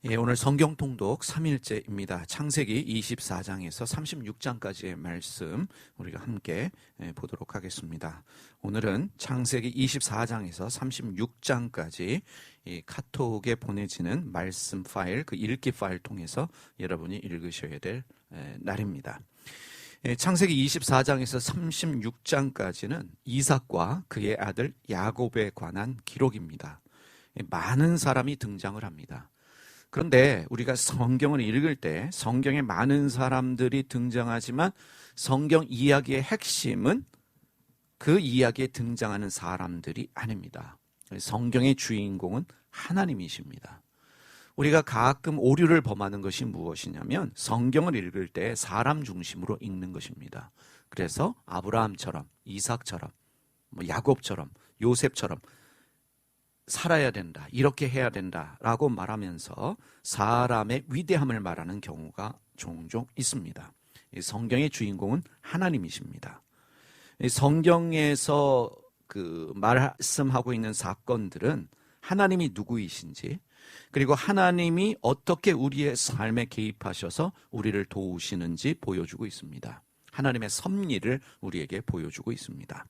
예, 오늘 성경 통독 3일째입니다. 창세기 24장에서 36장까지의 말씀 우리가 함께 보도록 하겠습니다. 오늘은 창세기 24장에서 36장까지 이 카톡에 보내지는 말씀 파일, 그 읽기 파일 통해서 여러분이 읽으셔야 될 날입니다. 창세기 24장에서 36장까지는 이삭과 그의 아들 야곱에 관한 기록입니다. 많은 사람이 등장을 합니다. 그런데 우리가 성경을 읽을 때 성경에 많은 사람들이 등장하지만 성경 이야기의 핵심은 그 이야기에 등장하는 사람들이 아닙니다. 성경의 주인공은 하나님이십니다. 우리가 가끔 오류를 범하는 것이 무엇이냐면 성경을 읽을 때 사람 중심으로 읽는 것입니다. 그래서 아브라함처럼, 이삭처럼, 야곱처럼, 요셉처럼 살아야 된다, 이렇게 해야 된다라고 말하면서 사람의 위대함을 말하는 경우가 종종 있습니다. 성경의 주인공은 하나님이십니다. 성경에서 말씀하고 있는 사건들은 하나님이 누구이신지, 그리고 하나님이 어떻게 우리의 삶에 개입하셔서 우리를 도우시는지 보여주고 있습니다. 하나님의 섭리를 우리에게 보여주고 있습니다.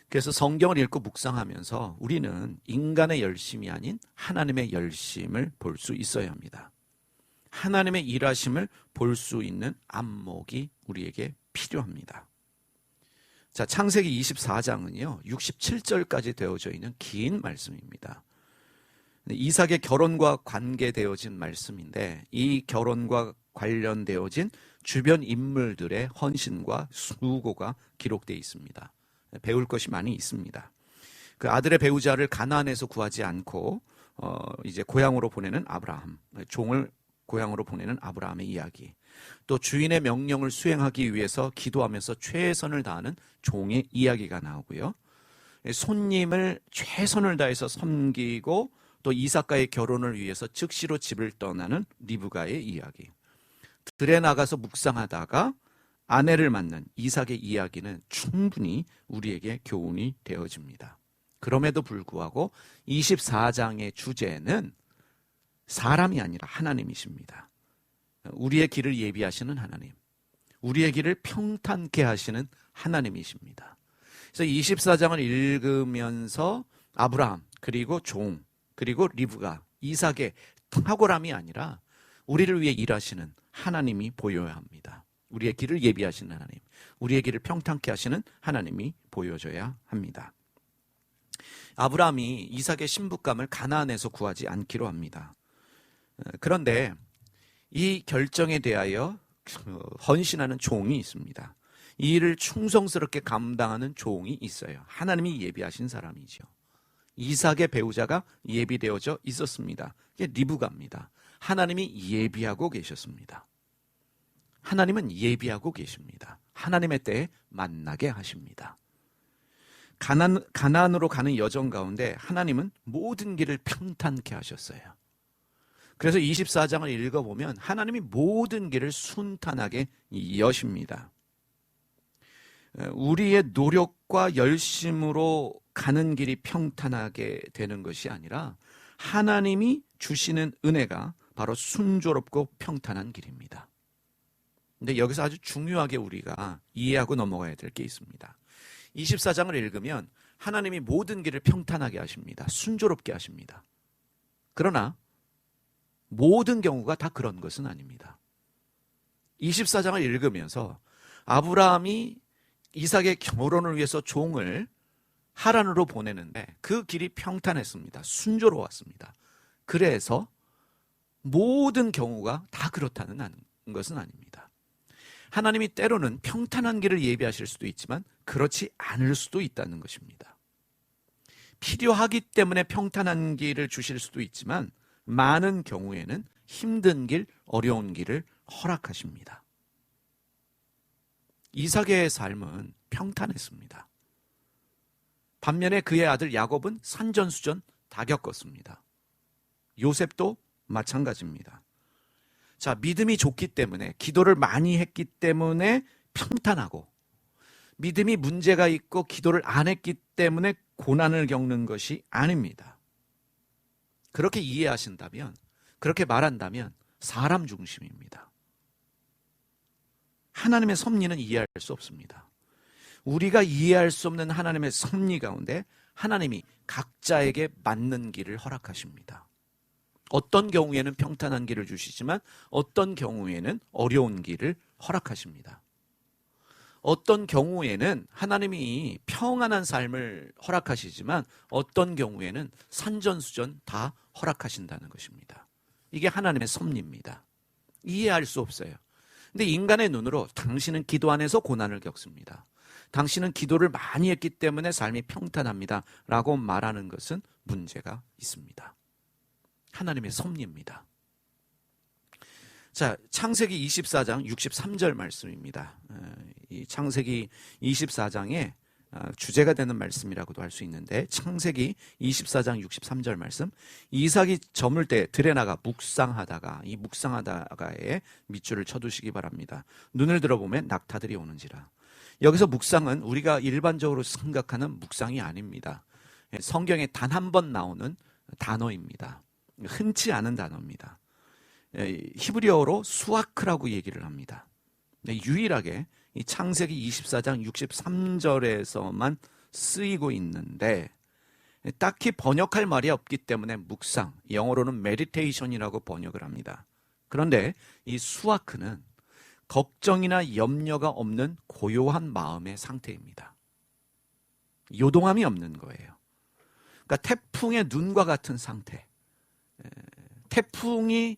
그래서 성경을 읽고 묵상하면서 우리는 인간의 열심이 아닌 하나님의 열심을 볼 수 있어야 합니다. 하나님의 일하심을 볼 수 있는 안목이 우리에게 필요합니다. 자, 창세기 24장은요 67절까지 되어져 있는 긴 말씀입니다. 이삭의 결혼과 관계되어진 말씀인데 이 결혼과 관련되어진 주변 인물들의 헌신과 수고가 기록되어 있습니다. 배울 것이 많이 있습니다. 그 아들의 배우자를 가나안에서 구하지 않고 이제 고향으로 보내는 아브라함, 종을 고향으로 보내는 아브라함의 이야기, 또 주인의 명령을 수행하기 위해서 기도하면서 최선을 다하는 종의 이야기가 나오고요. 손님을 최선을 다해서 섬기고 또 이삭과의 결혼을 위해서 즉시로 집을 떠나는 리브가의 이야기, 들에 나가서 묵상하다가 아내를 만난 이삭의 이야기는 충분히 우리에게 교훈이 되어집니다. 그럼에도 불구하고 24장의 주제는 사람이 아니라 하나님이십니다. 우리의 길을 예비하시는 하나님, 우리의 길을 평탄케 하시는 하나님이십니다. 그래서 24장을 읽으면서 아브라함, 그리고 종, 그리고 리브가, 이삭의 탁월함이 아니라 우리를 위해 일하시는 하나님이 보여야 합니다. 우리의 길을 예비하시는 하나님, 우리의 길을 평탄케 하시는 하나님이 보여져야 합니다. 아브라함이 이삭의 신부감을 가나안에서 구하지 않기로 합니다. 그런데 이 결정에 대하여 헌신하는 종이 있습니다. 이 일을 충성스럽게 감당하는 종이 있어요. 하나님이 예비하신 사람이죠. 이삭의 배우자가 예비되어져 있었습니다. 이게 리브가입니다. 하나님이 예비하고 계셨습니다. 하나님은 예비하고 계십니다. 하나님의 때에 만나게 하십니다. 가나안으로 가는 여정 가운데 하나님은 모든 길을 평탄케 하셨어요. 그래서 24장을 읽어보면 하나님이 모든 길을 순탄하게 여십니다. 우리의 노력과 열심으로 가는 길이 평탄하게 되는 것이 아니라 하나님이 주시는 은혜가 바로 순조롭고 평탄한 길입니다. 근데 여기서 아주 중요하게 우리가 이해하고 넘어가야 될 게 있습니다. 24장을 읽으면 하나님이 모든 길을 평탄하게 하십니다. 순조롭게 하십니다. 그러나 모든 경우가 다 그런 것은 아닙니다. 24장을 읽으면서 아브라함이 이삭의 결혼을 위해서 종을 하란으로 보내는데 그 길이 평탄했습니다. 순조로웠습니다. 그래서 모든 경우가 다 그렇다는 것은 아닙니다. 하나님이 때로는 평탄한 길을 예비하실 수도 있지만 그렇지 않을 수도 있다는 것입니다. 필요하기 때문에 평탄한 길을 주실 수도 있지만 많은 경우에는 힘든 길, 어려운 길을 허락하십니다. 이삭의 삶은 평탄했습니다. 반면에 그의 아들 야곱은 산전수전 다 겪었습니다. 요셉도 마찬가지입니다. 자, 믿음이 좋기 때문에, 기도를 많이 했기 때문에 평탄하고, 믿음이 문제가 있고 기도를 안 했기 때문에 고난을 겪는 것이 아닙니다. 그렇게 이해하신다면 그렇게 말한다면 사람 중심입니다. 하나님의 섭리는 이해할 수 없습니다. 우리가 이해할 수 없는 하나님의 섭리 가운데 하나님이 각자에게 맞는 길을 허락하십니다. 어떤 경우에는 평탄한 길을 주시지만 어떤 경우에는 어려운 길을 허락하십니다. 어떤 경우에는 하나님이 평안한 삶을 허락하시지만 어떤 경우에는 산전수전 다 허락하신다는 것입니다. 이게 하나님의 섭리입니다. 이해할 수 없어요. 근데 인간의 눈으로 당신은 기도 안에서 고난을 겪습니다. 당신은 기도를 많이 했기 때문에 삶이 평탄합니다. 라고 말하는 것은 문제가 있습니다. 하나님의 섭리입니다. 자, 창세기 24장 63절 말씀입니다. 이 창세기 24장의 주제가 되는 말씀이라고도 할 수 있는데, 창세기 24장 63절 말씀, 이삭이 저물 때 들에 나가 묵상하다가, 이 묵상하다가에 밑줄을 쳐두시기 바랍니다. 눈을 들어보면 낙타들이 오는지라. 여기서 묵상은 우리가 일반적으로 생각하는 묵상이 아닙니다. 성경에 단 한 번 나오는 단어입니다. 흔치 않은 단어입니다. 히브리어로 수아크라고 얘기를 합니다. 유일하게 이 창세기 24장 63절에서만 쓰이고 있는데, 딱히 번역할 말이 없기 때문에 묵상, 영어로는 meditation이라고 번역을 합니다. 그런데 이 수아크는 걱정이나 염려가 없는 고요한 마음의 상태입니다. 요동함이 없는 거예요. 그러니까 태풍의 눈과 같은 상태. 태풍이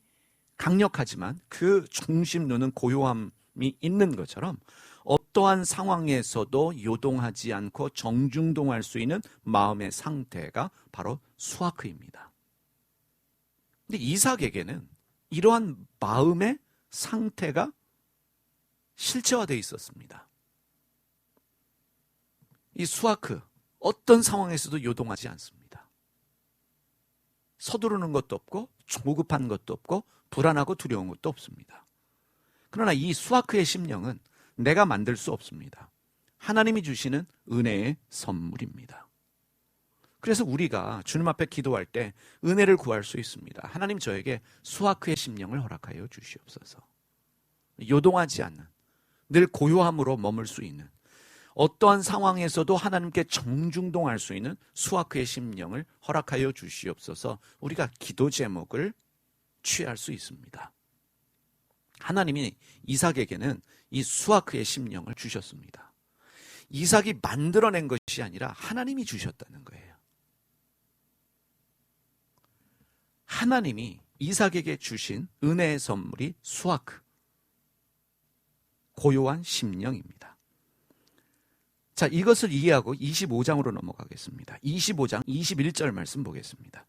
강력하지만 그 중심 눈은 고요함이 있는 것처럼 어떠한 상황에서도 요동하지 않고 정중동할 수 있는 마음의 상태가 바로 수아크입니다. 근데 이삭에게는 이러한 마음의 상태가 실체화되어 있었습니다. 이 수아크, 어떤 상황에서도 요동하지 않습니다. 서두르는 것도 없고 조급한 것도 없고 불안하고 두려운 것도 없습니다. 그러나 이 수아크의 심령은 내가 만들 수 없습니다. 하나님이 주시는 은혜의 선물입니다. 그래서 우리가 주님 앞에 기도할 때 은혜를 구할 수 있습니다. 하나님, 저에게 수아크의 심령을 허락하여 주시옵소서. 요동하지 않는, 늘 고요함으로 머물 수 있는, 어떠한 상황에서도 하나님께 정중동할 수 있는 수아크의 심령을 허락하여 주시옵소서. 우리가 기도 제목을 취할 수 있습니다. 하나님이 이삭에게는 이 수아크의 심령을 주셨습니다. 이삭이 만들어낸 것이 아니라 하나님이 주셨다는 거예요. 하나님이 이삭에게 주신 은혜의 선물이 수아크, 고요한 심령입니다. 자, 이것을 이해하고 25장으로 넘어가겠습니다. 25장 21절 말씀 보겠습니다.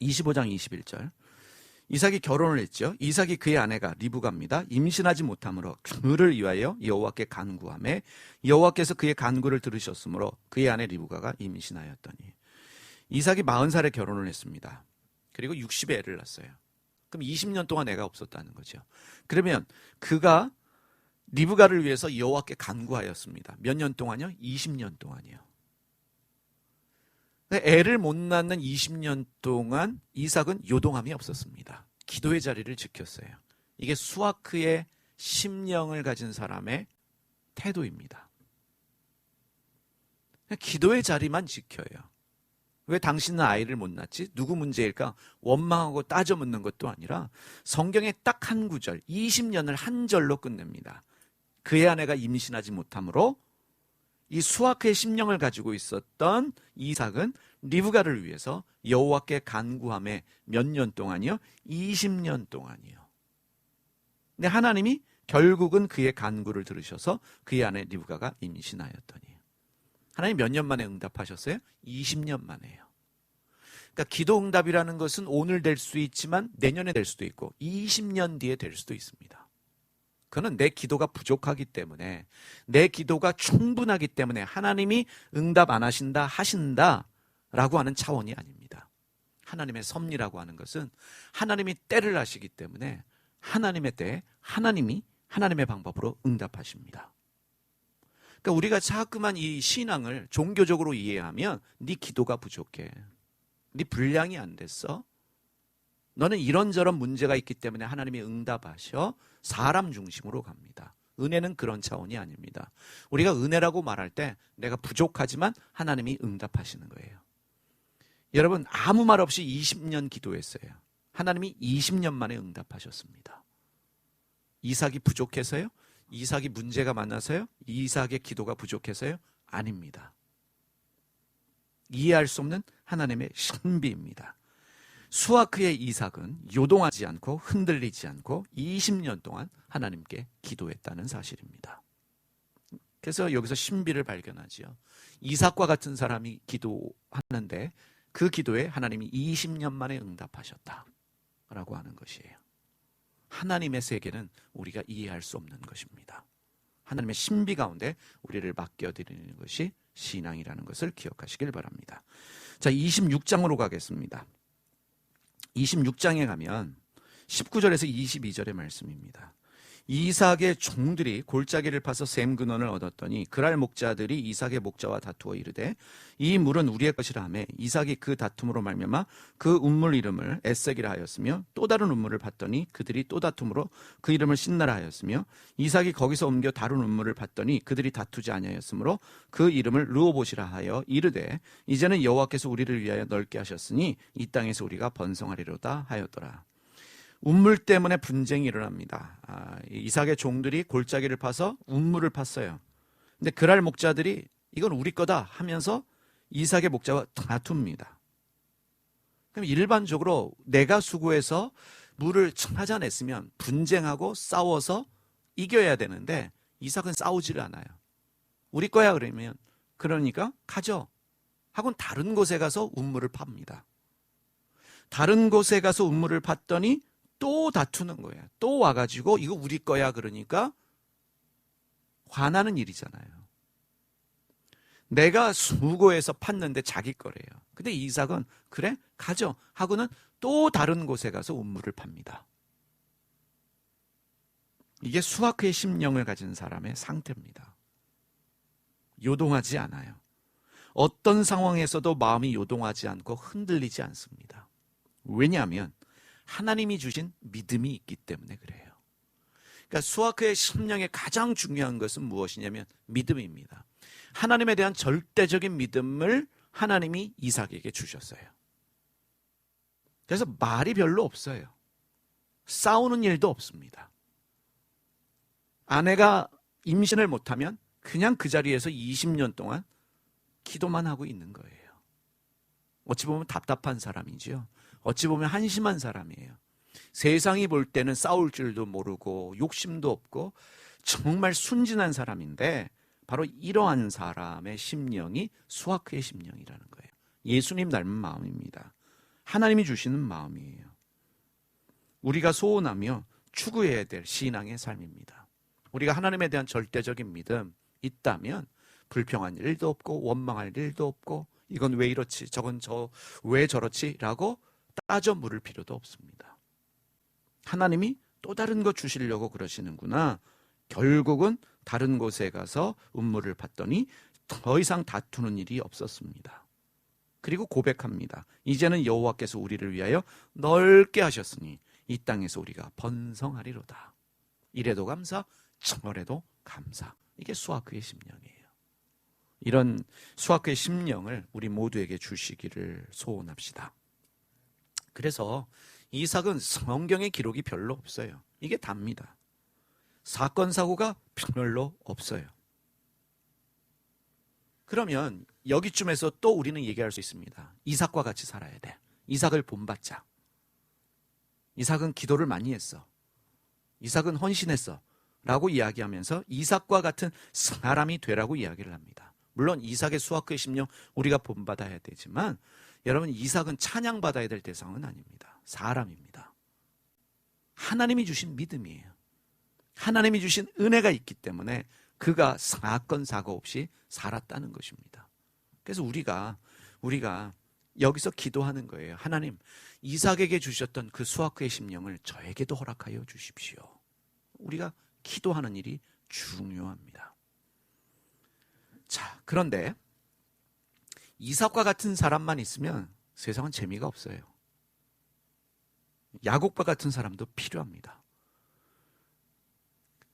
25장 21절. 이삭이 결혼을 했죠. 이삭이 그의 아내가 리브가입니다. 임신하지 못함으로 그를 위하여 여호와께 간구하매 여호와께서 그의 간구를 들으셨으므로 그의 아내 리브가가 임신하였더니. 이삭이 40살에 결혼을 했습니다. 그리고 60에 애를 낳았어요. 그럼 20년 동안 애가 없었다는 거죠. 그러면 그가 리브가를 위해서 여호와께 간구하였습니다. 몇 년 동안요? 20년 동안이요. 애를 못 낳는 20년 동안 이삭은 요동함이 없었습니다. 기도의 자리를 지켰어요. 이게 수아크의 심령을 가진 사람의 태도입니다. 기도의 자리만 지켜요. 왜 당신은 아이를 못 낳지? 누구 문제일까? 원망하고 따져 묻는 것도 아니라 성경의 딱 한 구절, 20년을 한 절로 끝냅니다. 그의 아내가 임신하지 못하므로 이 수아크의 심령을 가지고 있었던 이삭은 리브가를 위해서 여호와께 간구하며 몇 년 동안이요? 20년 동안이요. 근데 하나님이 결국은 그의 간구를 들으셔서 그의 아내 리브가가 임신하였더니. 하나님 몇 년 만에 응답하셨어요? 20년 만에요. 그러니까 기도 응답이라는 것은 오늘 될 수 있지만 내년에 될 수도 있고 20년 뒤에 될 수도 있습니다. 그는 내 기도가 부족하기 때문에, 내 기도가 충분하기 때문에 하나님이 응답 안 하신다, 하신다라고 하는 차원이 아닙니다. 하나님의 섭리라고 하는 것은 하나님이 때를 하시기 때문에 하나님의 때에 하나님이 하나님의 방법으로 응답하십니다. 그러니까 우리가 자꾸만 이 신앙을 종교적으로 이해하면 네 기도가 부족해, 네 분량이 안 됐어, 너는 이런저런 문제가 있기 때문에 하나님이 응답하셔 사람 중심으로 갑니다. 은혜는 그런 차원이 아닙니다. 우리가 은혜라고 말할 때 내가 부족하지만 하나님이 응답하시는 거예요. 여러분, 아무 말 없이 20년 기도했어요. 하나님이 20년 만에 응답하셨습니다. 이삭이 부족해서요? 이삭이 문제가 많아서요? 이삭의 기도가 부족해서요? 아닙니다. 이해할 수 없는 하나님의 신비입니다. 수아크의 이삭은 요동하지 않고 흔들리지 않고 20년 동안 하나님께 기도했다는 사실입니다. 그래서 여기서 신비를 발견하지요. 이삭과 같은 사람이 기도하는데 그 기도에 하나님이 20년 만에 응답하셨다라고 하는 것이에요. 하나님의 세계는 우리가 이해할 수 없는 것입니다. 하나님의 신비 가운데 우리를 맡겨드리는 것이 신앙이라는 것을 기억하시길 바랍니다. 자, 26장으로 가겠습니다. 26장에 가면 19절에서 22절의 말씀입니다. 이삭의 종들이 골짜기를 파서 샘 근원을 얻었더니 그랄 목자들이 이삭의 목자와 다투어 이르되 이 물은 우리의 것이라 하매 이삭이 그 다툼으로 말미암아 그 운물 이름을 에색이라 하였으며 또 다른 운물을 봤더니 그들이 또 다툼으로 그 이름을 신나라 하였으며 이삭이 거기서 옮겨 다른 운물을 봤더니 그들이 다투지 아니하였으므로 그 이름을 르호봇이라 하여 이르되 이제는 여호와께서 우리를 위하여 넓게 하셨으니 이 땅에서 우리가 번성하리로다 하였더라. 운물 때문에 분쟁이 일어납니다. 이삭의 종들이 골짜기를 파서 운물을 팠어요. 근데 그랄 목자들이 이건 우리 거다 하면서 이삭의 목자와 다툽니다. 그럼 일반적으로 내가 수고해서 물을 찾아냈으면 분쟁하고 싸워서 이겨야 되는데 이삭은 싸우지를 않아요. 우리 거야 그러면 그러니까 가져 하고는 다른 곳에 가서 운물을 팝니다. 다른 곳에 가서 운물을 팠더니 또 다투는 거예요. 또 와가지고 이거 우리 거야 그러니까 화나는 일이잖아요. 내가 수고해서 팠는데 자기 거래요. 근데 이삭은 그래 가져 하고는 또 다른 곳에 가서 운물을 팝니다. 이게 수아크의 심령을 가진 사람의 상태입니다. 요동하지 않아요. 어떤 상황에서도 마음이 요동하지 않고 흔들리지 않습니다. 왜냐하면 하나님이 주신 믿음이 있기 때문에 그래요. 그러니까 수아크의 심령의 가장 중요한 것은 무엇이냐면 믿음입니다. 하나님에 대한 절대적인 믿음을 하나님이 이삭에게 주셨어요. 그래서 말이 별로 없어요. 싸우는 일도 없습니다. 아내가 임신을 못하면 그냥 그 자리에서 20년 동안 기도만 하고 있는 거예요. 어찌 보면 답답한 사람이지요. 어찌 보면 한심한 사람이에요. 세상이 볼 때는 싸울 줄도 모르고 욕심도 없고 정말 순진한 사람인데 바로 이러한 사람의 심령이 수아크의 심령이라는 거예요. 예수님 닮은 마음입니다. 하나님이 주시는 마음이에요. 우리가 소원하며 추구해야 될 신앙의 삶입니다. 우리가 하나님에 대한 절대적인 믿음 있다면 불평한 일도 없고 원망할 일도 없고 이건 왜 이렇지 저건 왜 저렇지 라고 따져 물을 필요도 없습니다. 하나님이 또 다른 거 주시려고 그러시는구나. 결국은 다른 곳에 가서 운물을 봤더니 더 이상 다투는 일이 없었습니다. 그리고 고백합니다. 이제는 여호와께서 우리를 위하여 넓게 하셨으니 이 땅에서 우리가 번성하리로다. 이래도 감사, 저래도 감사. 이게 수아크의 심령이에요. 이런 수아크의 심령을 우리 모두에게 주시기를 소원합시다. 그래서 이삭은 성경의 기록이 별로 없어요. 이게 답니다. 사건 사고가 별로 없어요. 그러면 여기쯤에서 또 우리는 얘기할 수 있습니다. 이삭과 같이 살아야 돼. 이삭을 본받자. 이삭은 기도를 많이 했어. 이삭은 헌신했어. 라고 이야기하면서 이삭과 같은 사람이 되라고 이야기를 합니다. 물론 이삭의 수아크의 심령 우리가 본받아야 되지만 여러분 이삭은 찬양받아야 될 대상은 아닙니다. 사람입니다. 하나님이 주신 믿음이에요. 하나님이 주신 은혜가 있기 때문에 그가 사건 사고 없이 살았다는 것입니다. 그래서 우리가 여기서 기도하는 거예요. 하나님, 이삭에게 주셨던 그 수아크의 심령을 저에게도 허락하여 주십시오. 우리가 기도하는 일이 중요합니다. 자, 그런데 이삭과 같은 사람만 있으면 세상은 재미가 없어요. 야곱과 같은 사람도 필요합니다.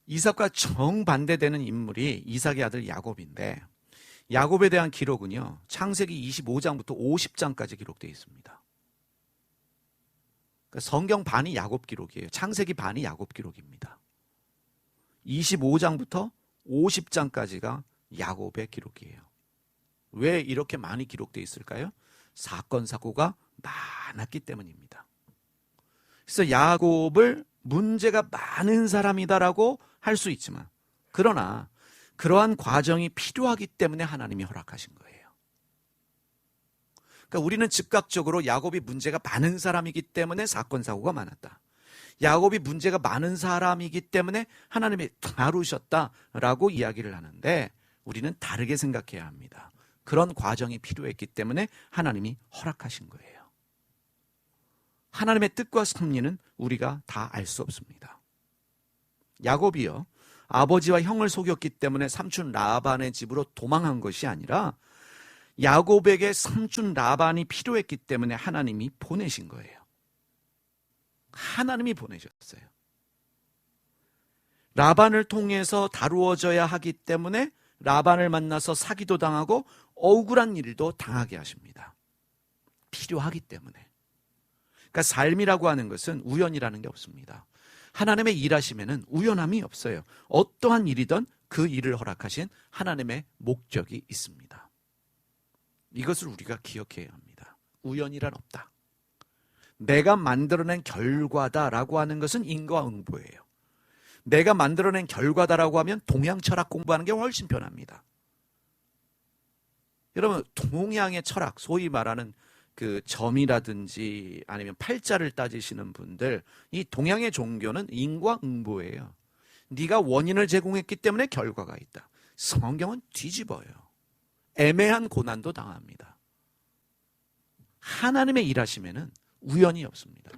이삭과 정반대되는 인물이 이삭의 아들 야곱인데, 야곱에 대한 기록은요, 창세기 25장부터 50장까지 기록되어 있습니다. 그러니까 성경 반이 야곱 기록이에요. 창세기 반이 야곱 기록입니다. 25장부터 50장까지가 야곱의 기록이에요. 왜 이렇게 많이 기록되어 있을까요? 사건 사고가 많았기 때문입니다. 그래서 야곱을 문제가 많은 사람이다라고 할 수 있지만, 그러나 그러한 과정이 필요하기 때문에 하나님이 허락하신 거예요. 그러니까 우리는 즉각적으로 야곱이 문제가 많은 사람이기 때문에 사건 사고가 많았다, 야곱이 문제가 많은 사람이기 때문에 하나님이 다루셨다라고 이야기를 하는데, 우리는 다르게 생각해야 합니다. 그런 과정이 필요했기 때문에 하나님이 허락하신 거예요. 하나님의 뜻과 섭리는 우리가 다 알 수 없습니다. 야곱이요, 아버지와 형을 속였기 때문에 삼촌 라반의 집으로 도망한 것이 아니라 야곱에게 삼촌 라반이 필요했기 때문에 하나님이 보내신 거예요. 하나님이 보내셨어요. 라반을 통해서 다루어져야 하기 때문에 라반을 만나서 사기도 당하고 억울한 일도 당하게 하십니다. 필요하기 때문에. 그러니까 삶이라고 하는 것은 우연이라는 게 없습니다. 하나님의 일하심에는 우연함이 없어요. 어떠한 일이든 그 일을 허락하신 하나님의 목적이 있습니다. 이것을 우리가 기억해야 합니다. 우연이란 없다. 내가 만들어낸 결과다라고 하는 것은 인과응보예요. 내가 만들어낸 결과다라고 하면 동양 철학 공부하는 게 훨씬 편합니다. 여러분, 동양의 철학, 소위 말하는 그 점이라든지 아니면 팔자를 따지시는 분들, 이 동양의 종교는 인과응보예요. 네가 원인을 제공했기 때문에 결과가 있다. 성경은 뒤집어요. 애매한 고난도 당합니다. 하나님의 일하심에는 우연이 없습니다.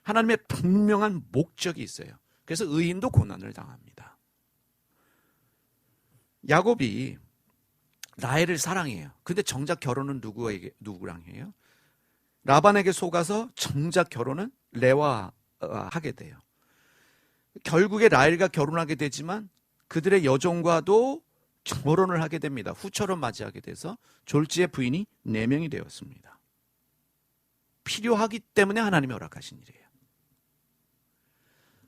하나님의 분명한 목적이 있어요. 그래서 의인도 고난을 당합니다. 야곱이 라헬을 사랑해요. 근데 정작 결혼은 누구랑 해요? 라반에게 속아서 정작 결혼은 레와 하게 돼요. 결국에 라헬과 결혼하게 되지만 그들의 여종과도 결혼을 하게 됩니다. 후처럼 맞이하게 돼서 졸지의 부인이 4명이 되었습니다. 필요하기 때문에 하나님이 허락하신 일이에요.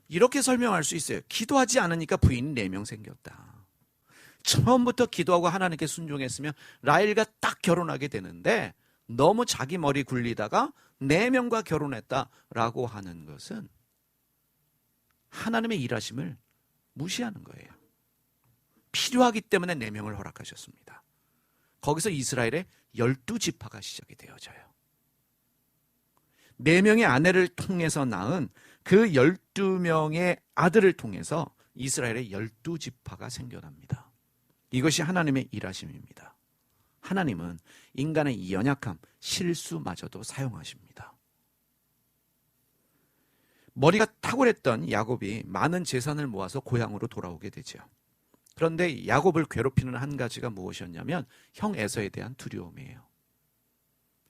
이렇게 설명할 수 있어요. 기도하지 않으니까 부인이 4명 생겼다. 처음부터 기도하고 하나님께 순종했으면 라헬과 딱 결혼하게 되는데, 너무 자기 머리 굴리다가 4명과 결혼했다라고 하는 것은 하나님의 일하심을 무시하는 거예요. 필요하기 때문에 4명을 허락하셨습니다. 거기서 이스라엘의 12지파가 시작이 되어져요. 4명의 아내를 통해서 낳은 그 12명의 아들을 통해서 이스라엘의 12지파가 생겨납니다. 이것이 하나님의 일하심입니다. 하나님은 인간의 이 연약함, 실수마저도 사용하십니다. 머리가 탁월했던 야곱이 많은 재산을 모아서 고향으로 돌아오게 되죠. 그런데 야곱을 괴롭히는 한 가지가 무엇이었냐면 형 에서에 대한 두려움이에요.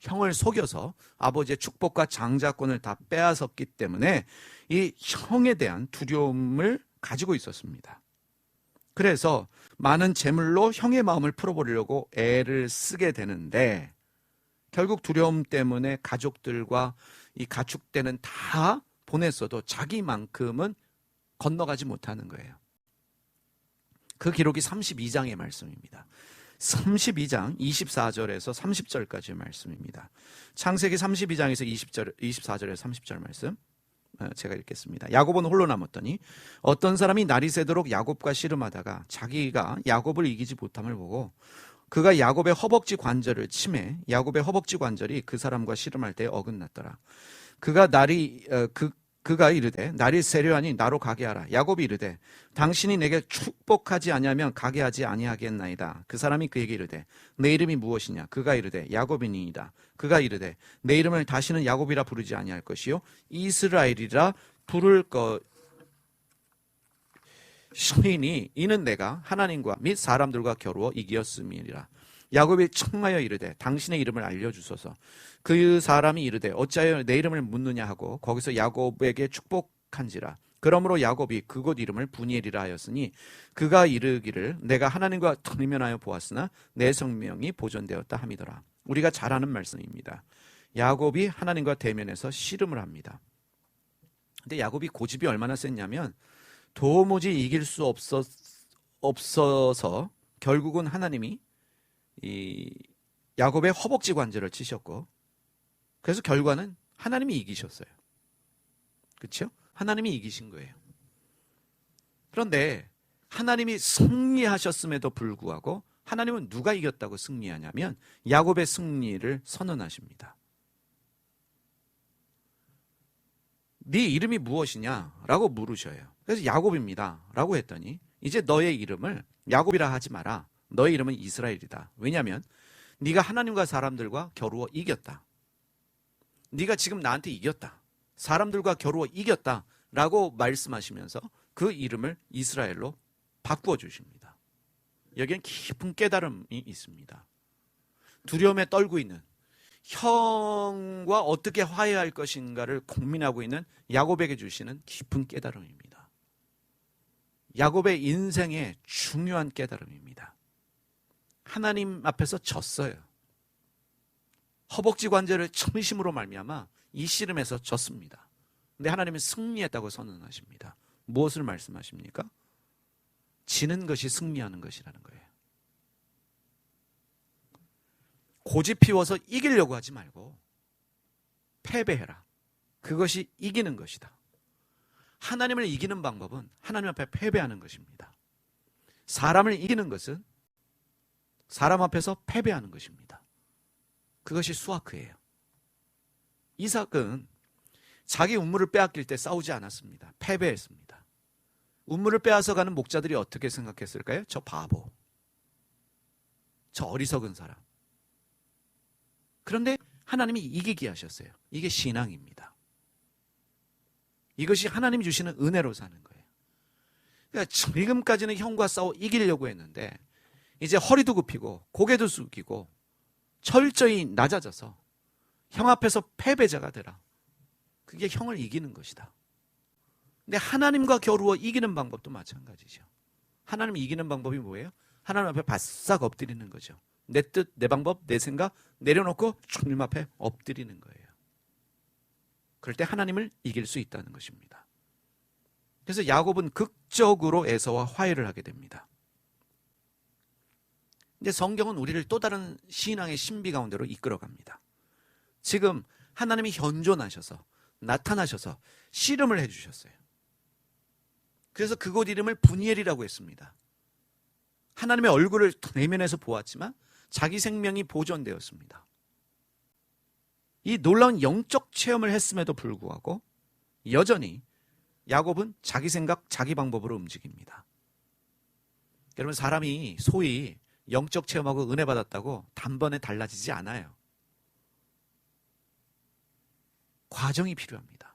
형을 속여서 아버지의 축복과 장자권을 다 빼앗았기 때문에 이 형에 대한 두려움을 가지고 있었습니다. 그래서 많은 재물로 형의 마음을 풀어보려고 애를 쓰게 되는데, 결국 두려움 때문에 가족들과 이 가축대는 다 보냈어도 자기만큼은 건너가지 못하는 거예요. 그 기록이 32장의 말씀입니다. 32장 24절에서 30절까지의 말씀입니다. 창세기 32장에서 24절에서 30절 말씀 제가 읽겠습니다. 야곱은 홀로 남았더니 어떤 사람이 날이 새도록 야곱과 씨름하다가 자기가 야곱을 이기지 못함을 보고 그가 야곱의 허벅지 관절을 치매 야곱의 허벅지 관절이 그 사람과 씨름할 때 어긋났더라. 그가 이르되 날이 세려하니 나로 가게 하라. 야곱이 이르되 당신이 내게 축복하지 아니하면 가게 하지 아니하겠나이다. 그 사람이 그에게 이르되 내 이름이 무엇이냐. 그가 이르되 야곱이니이다. 그가 이르되 내 이름을 다시는 야곱이라 부르지 아니할 것이요 이스라엘이라 부를 것이니 이는 내가 하나님과 및 사람들과 겨루어 이기었음이니라. 야곱이 청하여 이르되 당신의 이름을 알려주소서. 그 사람이 이르되 어찌하여 내 이름을 묻느냐 하고 거기서 야곱에게 축복한지라. 그러므로 야곱이 그곳 이름을 브니엘이라 하였으니 그가 이르기를 내가 하나님과 대면하여 보았으나 내 생명이 보존되었다 함이더라. 우리가 잘 아는 말씀입니다. 야곱이 하나님과 대면해서 씨름을 합니다. 근데 야곱이 고집이 얼마나 셌냐면 도무지 이길 수 없어서 결국은 하나님이 이 야곱의 허벅지 관절을 치셨고, 그래서 결과는 하나님이 이기셨어요. 그렇죠? 하나님이 이기신 거예요. 그런데 하나님이 승리하셨음에도 불구하고 하나님은 누가 이겼다고 승리하냐면 야곱의 승리를 선언하십니다. 네 이름이 무엇이냐? 라고 물으셔요. 그래서 야곱입니다 라고 했더니 이제 너의 이름을 야곱이라 하지 마라. 너의 이름은 이스라엘이다. 왜냐하면 네가 하나님과 사람들과 겨루어 이겼다. 네가 지금 나한테 이겼다. 사람들과 겨루어 이겼다 라고 말씀하시면서 그 이름을 이스라엘로 바꾸어 주십니다. 여기엔 깊은 깨달음이 있습니다. 두려움에 떨고 있는, 형과 어떻게 화해할 것인가를 고민하고 있는 야곱에게 주시는 깊은 깨달음입니다. 야곱의 인생의 중요한 깨달음입니다. 하나님 앞에서 졌어요. 허벅지 관절을 천심으로 말미암아 이 씨름에서 졌습니다. 근데 하나님은 승리했다고 선언하십니다. 무엇을 말씀하십니까? 지는 것이 승리하는 것이라는 거예요. 고집 피워서 이기려고 하지 말고 패배해라. 그것이 이기는 것이다. 하나님을 이기는 방법은 하나님 앞에 패배하는 것입니다. 사람을 이기는 것은 사람 앞에서 패배하는 것입니다. 그것이 수아크예요. 이삭은 자기 운물을 빼앗길 때 싸우지 않았습니다. 패배했습니다. 운물을 빼앗아가는 목자들이 어떻게 생각했을까요? 저 바보, 저 어리석은 사람. 그런데 하나님이 이기게 하셨어요. 이게 신앙입니다. 이것이 하나님이 주시는 은혜로 사는 거예요. 그러니까 지금까지는 형과 싸워 이기려고 했는데 이제 허리도 굽히고 고개도 숙이고 철저히 낮아져서 형 앞에서 패배자가 되라. 그게 형을 이기는 것이다. 근데 하나님과 겨루어 이기는 방법도 마찬가지죠. 하나님 이기는 방법이 뭐예요? 하나님 앞에 바싹 엎드리는 거죠. 내 뜻, 내 방법, 내 생각 내려놓고 주님 앞에 엎드리는 거예요. 그럴 때 하나님을 이길 수 있다는 것입니다. 그래서 야곱은 극적으로 에서와 화해를 하게 됩니다. 근데 성경은 우리를 또 다른 신앙의 신비 가운데로 이끌어갑니다. 지금 하나님이 현존하셔서 나타나셔서 씨름을 해주셨어요. 그래서 그곳 이름을 브니엘이라고 했습니다. 하나님의 얼굴을 내면에서 보았지만 자기 생명이 보존되었습니다. 이 놀라운 영적 체험을 했음에도 불구하고 여전히 야곱은 자기 생각, 자기 방법으로 움직입니다. 여러분, 사람이 소위 영적 체험하고 은혜 받았다고 단번에 달라지지 않아요. 과정이 필요합니다.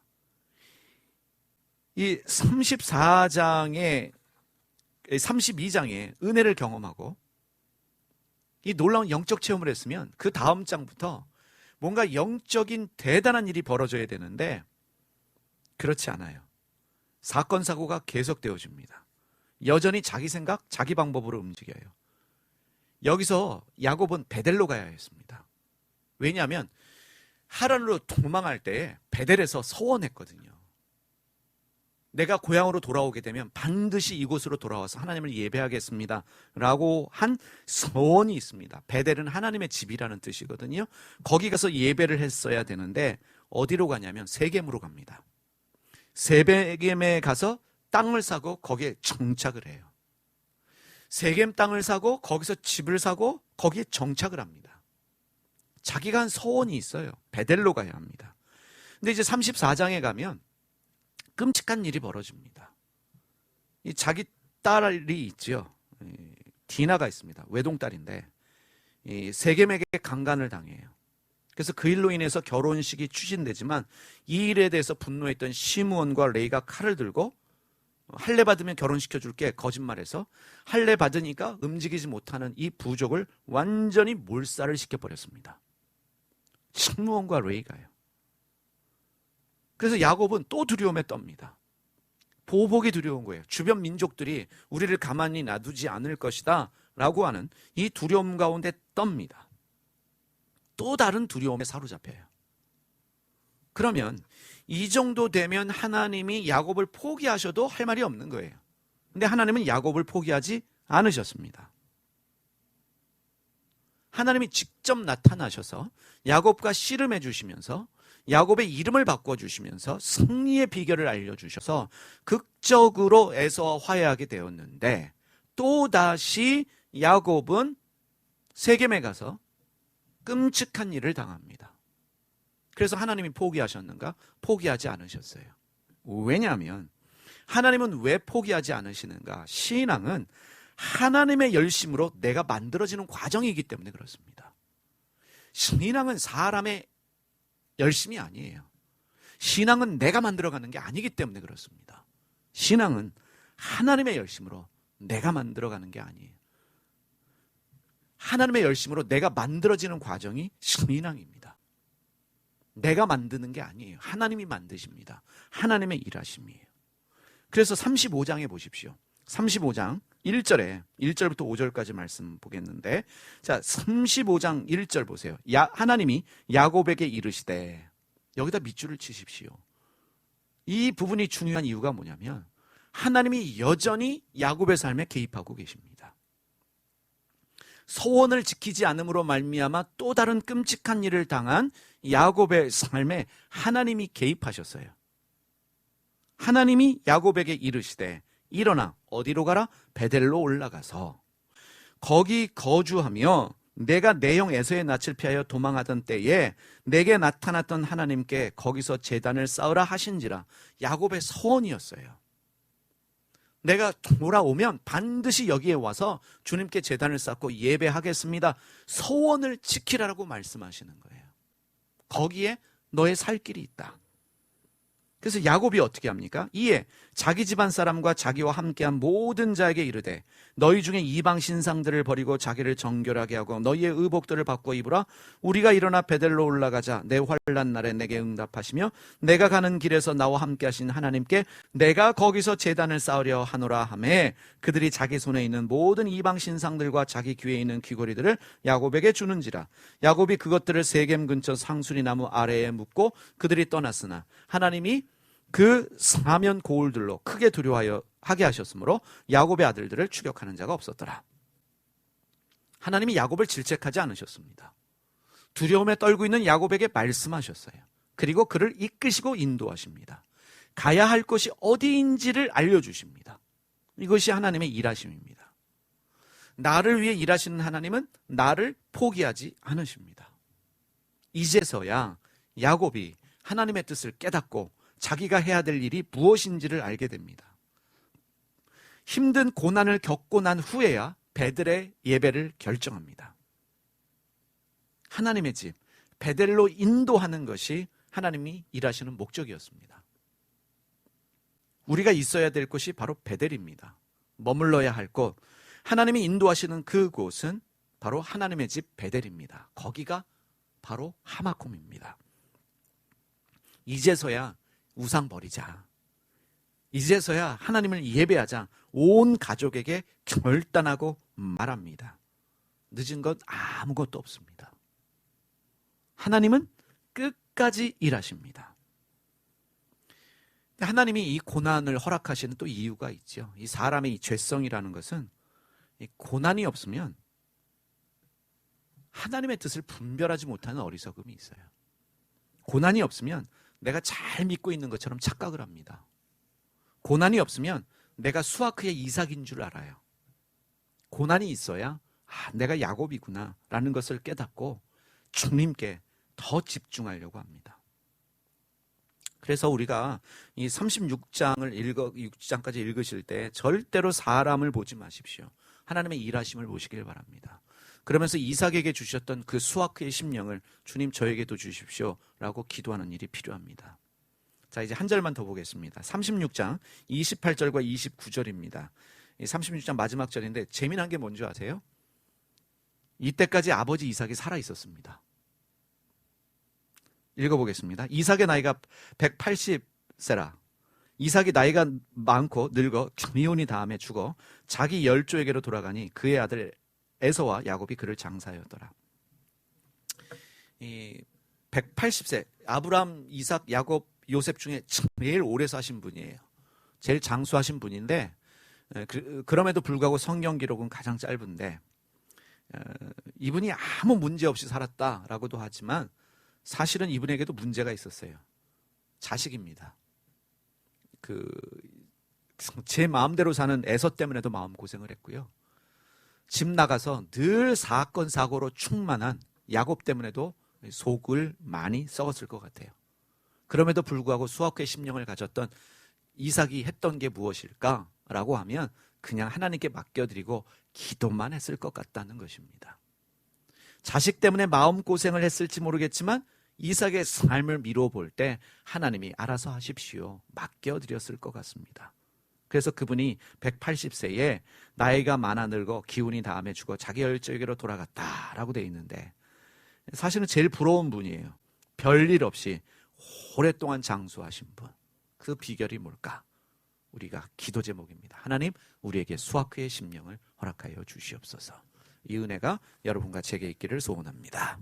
이 32장에 은혜를 경험하고 이 놀라운 영적 체험을 했으면 그 다음 장부터 뭔가 영적인 대단한 일이 벌어져야 되는데 그렇지 않아요. 사건 사고가 계속되어집니다. 여전히 자기 생각, 자기 방법으로 움직여요. 여기서 야곱은 베델로 가야 했습니다. 왜냐하면 하란으로 도망할 때 베델에서 서원했거든요. 내가 고향으로 돌아오게 되면 반드시 이곳으로 돌아와서 하나님을 예배하겠습니다 라고 한 서원이 있습니다. 베델은 하나님의 집이라는 뜻이거든요. 거기 가서 예배를 했어야 되는데 어디로 가냐면 세겜으로 갑니다. 세겜에 가서 땅을 사고 거기에 정착을 해요. 세겜 땅을 사고 거기서 집을 사고 거기에 정착을 합니다. 자기가 한 서원이 있어요. 베델로 가야 합니다. 근데 이제 34장에 가면 끔찍한 일이 벌어집니다. 이 자기 딸이 있죠. 디나가 있습니다. 외동딸인데 세겜에게 강간을 당해요. 그래서 그 일로 인해서 결혼식이 추진되지만 이 일에 대해서 분노했던 시므온과 레이가 칼을 들고 할례 받으면 결혼시켜줄게 거짓말해서 할례 받으니까 움직이지 못하는 이 부족을 완전히 몰살을 시켜버렸습니다. 시므온과 레위가요. 그래서 야곱은 또 두려움에 떱니다. 보복이 두려운 거예요. 주변 민족들이 우리를 가만히 놔두지 않을 것이다 라고 하는 이 두려움 가운데 떱니다. 또 다른 두려움에 사로잡혀요. 그러면 이 정도 되면 하나님이 야곱을 포기하셔도 할 말이 없는 거예요. 근데 하나님은 야곱을 포기하지 않으셨습니다. 하나님이 직접 나타나셔서 야곱과 씨름해 주시면서 야곱의 이름을 바꿔주시면서 승리의 비결을 알려주셔서 극적으로 에서와 화해하게 되었는데 또다시 야곱은 세겜에 가서 끔찍한 일을 당합니다. 그래서 하나님이 포기하셨는가? 포기하지 않으셨어요. 왜냐하면 하나님은 왜 포기하지 않으시는가? 신앙은 하나님의 열심으로 내가 만들어지는 과정이기 때문에 그렇습니다. 신앙은 사람의 열심이 아니에요. 신앙은 내가 만들어가는 게 아니기 때문에 그렇습니다. 신앙은 하나님의 열심으로 내가 만들어가는 게 아니에요. 하나님의 열심으로 내가 만들어지는 과정이 신앙입니다. 내가 만드는 게 아니에요. 하나님이 만드십니다. 하나님의 일하심이에요. 그래서 35장에 보십시오. 35장 1절부터 5절까지 말씀 보겠는데, 자, 35장 1절 보세요. 하나님이 야곱에게 이르시되, 여기다 밑줄을 치십시오. 이 부분이 중요한 이유가 뭐냐면 하나님이 여전히 야곱의 삶에 개입하고 계십니다. 소원을 지키지 않음으로 말미암아 또 다른 끔찍한 일을 당한 야곱의 삶에 하나님이 개입하셨어요. 하나님이 야곱에게 이르시되 일어나 어디로 가라? 베델로 올라가서 거기 거주하며 내가 내 형 에서의 낯을 피하여 도망하던 때에 내게 나타났던 하나님께 거기서 제단을 쌓으라 하신지라. 야곱의 소원이었어요. 내가 돌아오면 반드시 여기에 와서 주님께 제단을 쌓고 예배하겠습니다. 소원을 지키라고 말씀하시는 거예요. 거기에 너의 살 길이 있다. 그래서 야곱이 어떻게 합니까? 이에 자기 집안 사람과 자기와 함께한 모든 자에게 이르되 너희 중에 이방 신상들을 버리고 자기를 정결하게 하고 너희의 의복들을 바꿔 입으라. 우리가 일어나 베델로 올라가자. 내 환난 날에 내게 응답하시며 내가 가는 길에서 나와 함께 하신 하나님께 내가 거기서 제단을 쌓으려 하노라 하매 그들이 자기 손에 있는 모든 이방 신상들과 자기 귀에 있는 귀걸이들을 야곱에게 주는지라. 야곱이 그것들을 세겜 근처 상수리 나무 아래에 묻고 그들이 떠났으나 하나님이 그 사면 고울들로 크게 두려워하여 하게 하셨으므로 야곱의 아들들을 추격하는 자가 없었더라. 하나님이 야곱을 질책하지 않으셨습니다. 두려움에 떨고 있는 야곱에게 말씀하셨어요. 그리고 그를 이끄시고 인도하십니다. 가야 할 곳이 어디인지를 알려주십니다. 이것이 하나님의 일하심입니다. 나를 위해 일하시는 하나님은 나를 포기하지 않으십니다. 이제서야 야곱이 하나님의 뜻을 깨닫고 자기가 해야 될 일이 무엇인지를 알게 됩니다. 힘든 고난을 겪고 난 후에야 베델의 예배를 결정합니다. 하나님의 집, 베델로 인도하는 것이 하나님이 일하시는 목적이었습니다. 우리가 있어야 될 곳이 바로 베델입니다. 머물러야 할 곳, 하나님이 인도하시는 그곳은 바로 하나님의 집 베델입니다. 거기가 바로 하마콤입니다. 이제서야 우상 버리자. 이제서야 하나님을 예배하자. 온 가족에게 결단하고 말합니다. 늦은 것 아무것도 없습니다. 하나님은 끝까지 일하십니다. 하나님이 이 고난을 허락하시는 또 이유가 있죠. 이 사람의 이 죄성이라는 것은 이 고난이 없으면 하나님의 뜻을 분별하지 못하는 어리석음이 있어요. 고난이 없으면 내가 잘 믿고 있는 것처럼 착각을 합니다. 고난이 없으면 내가 수아크의 이삭인 줄 알아요. 고난이 있어야 내가 야곱이구나 라는 것을 깨닫고 주님께 더 집중하려고 합니다. 그래서 우리가 이 36장까지 읽으실 때 절대로 사람을 보지 마십시오. 하나님의 일하심을 보시길 바랍니다. 그러면서 이삭에게 주셨던 그 수아크의 심령을 주님 저에게도 주십시오 라고 기도하는 일이 필요합니다. 자, 이제 한 절만 더 보겠습니다. 36장 28절과 29절입니다. 이 36장 마지막 절인데 재미난 게 뭔지 아세요? 이때까지 아버지 이삭이 살아 있었습니다. 읽어보겠습니다. 이삭의 나이가 180세라. 이삭이 나이가 많고 늙어 미혼이 다음에 죽어 자기 열조에게로 돌아가니 그의 아들 에서와 야곱이 그를 장사하였더라. 이 180세 아브람, 이삭, 야곱, 요셉 중에 제일 오래 사신 분이에요. 제일 장수하신 분인데 그럼에도 불구하고 성경 기록은 가장 짧은데 이분이 아무 문제 없이 살았다라고도 하지만 사실은 이분에게도 문제가 있었어요. 자식입니다. 제 마음대로 사는 에서 때문에도 마음고생을 했고요. 집 나가서 늘 사건 사고로 충만한 야곱 때문에도 속을 많이 썩었을 것 같아요. 그럼에도 불구하고 수학회 심령을 가졌던 이삭이 했던 게 무엇일까라고 하면 그냥 하나님께 맡겨드리고 기도만 했을 것 같다는 것입니다. 자식 때문에 마음고생을 했을지 모르겠지만 이삭의 삶을 미루어 볼 때 하나님이 알아서 하십시오. 맡겨드렸을 것 같습니다. 그래서 그분이 180세에 나이가 많아 늙어 기운이 다함에 죽어 자기 열조에게로 돌아갔다라고 되어 있는데 사실은 제일 부러운 분이에요. 별일 없이 오랫동안 장수하신 분. 그 비결이 뭘까? 우리가 기도 제목입니다. 하나님, 우리에게 수학회의 심령을 허락하여 주시옵소서. 이 은혜가 여러분과 제게 있기를 소원합니다.